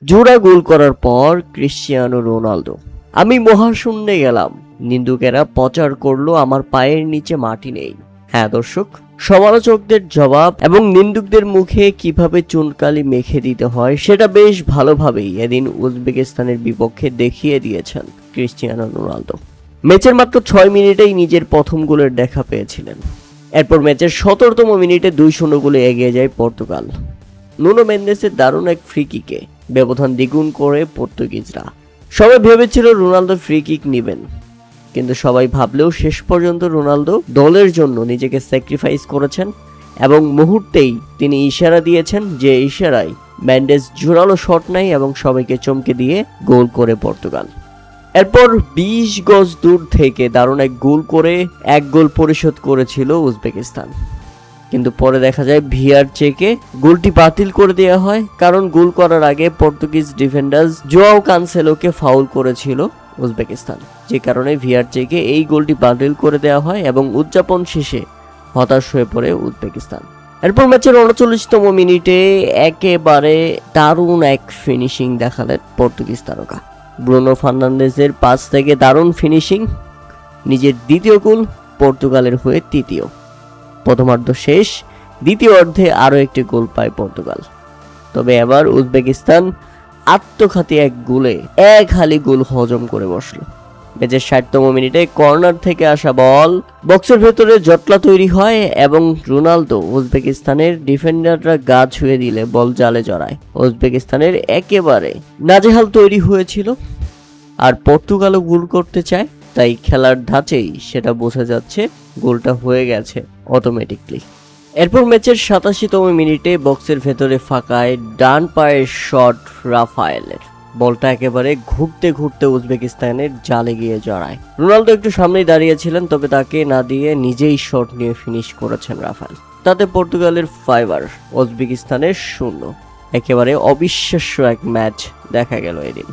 জোড়া গোল করার পর ক্রিশ্চিয়ানো রোনালদো, আমি মহাশূন্যে গেলাম, নিন্দুকেরা প্রচার করলো আমার পায়ের নিচে মাটি নেই। হ্যাঁ দর্শক, সমালোচকদের জবাব এবং নিন্দুকদের মুখে কিভাবে চুনকালি মেখে দিতে হয় সেটা বেশ ভালোভাবেই এদিন উজবেকিস্তানের বিপক্ষে দেখিয়ে দিয়েছেন ক্রিশ্চিয়ানো রোনালদো। ম্যাচের মাত্র 6 মিনিটেই নিজের প্রথম গোলের দেখা পেয়েছিলেন। এরপর ম্যাচের 17তম মিনিটে 2-0 গোলে এগিয়ে যায় পর্তুগাল। নুনো মেন্দেসের দারুণ এক ফ্রি কিকে ব্যবধান দ্বিগুণ করে পর্তুগিজরা। সবাই ভেবেছিল রোনালদো ফ্রি কিক নেবেন, কিন্তু সবাই ভাবলেও শেষ পর্যন্ত রোনালদো দলের জন্য নিজেকে স্যাক্রিফাইস করেছেন এবং মুহূর্তেই তিনি ইশারা দিয়েছেন, যে ইশারায় মেন্ডেস জোরালো শট নেয় এবং সবাইকে চমকে দিয়ে গোল করে পর্তুগাল। এরপর 20 গজ দূর থেকে দারুণ এক গোল করে 1 গোল পরিশোধ করেছিল উজবেকিস্তান। কিন্তু পরে দেখা যায় ভিআর চেকে গোলটি বাতিল করে দেওয়া হয়, কারণ গোল করার আগে পর্তুগিজ ডিফেন্ডার জোয়াও কানসেলোকে ফাউল করেছিল উজবেকিস্তান, যে কারণে ভিআর চেকে এই গোলটি বাতিল করে দেওয়া হয় এবং উদযাপন শেষে হতাশ হয়ে পড়ে উজবেকিস্তান। এরপর ম্যাচের 39তম মিনিটে একেবারে দারুণ এক ফিনিশিং দেখালেন পর্তুগিজ তারকা। ব্রুনো ফার্নান্দেজের পাস থেকে দারুণ ফিনিশিং, নিজের দ্বিতীয় গোল, পর্তুগালের হয়ে তৃতীয়। প্রথমার্ধ শেষ, দ্বিতীয় অর্ধে আরও একটি গোল পায় পর্তুগাল। তবে এবার উজবেকিস্তান আত্মঘাতী এক গোলে এক হালি গোল হজম করে বসল। ম্যাচের 60তম মিনিটে কর্নার থেকে আসা বল বক্সের ভেতরে জটলা তৈরি হয় এবং রোনালদো উজবেকিস্তানের ডিফেন্ডাররা গা ছুঁয়ে দিলে বল জালে জড়ায়। উজবেকিস্তানের একেবারে নাজেহাল তৈরি হয়েছিল, আর পর্তুগালও গোল করতে চায়, তাই খেলার ধাঁচেই সেটা বোঝা যাচ্ছে গোলটা হয়ে গেছে অটোমেটিকলি। এরপর ম্যাচের 87তম মিনিটে বক্সের ভেতরে ফাঁকায় ডান পায়ের শট রাফায়েলের, বলটা একেবারে ঘুরতে ঘুরতে উজবেকিস্তানের জালে গিয়ে জড়ায়। রোনালদো একটু সামনেই দাঁড়িয়েছিলেন, তবে তাকে না দিয়ে নিজেই শট নিয়ে ফিনিশ করেছেন রাফায়েল। তাতে পর্তুগালের 5 উজবেকিস্তানের 0। একেবারে অবিশ্বাস্য এক ম্যাচ দেখা গেল এদিন।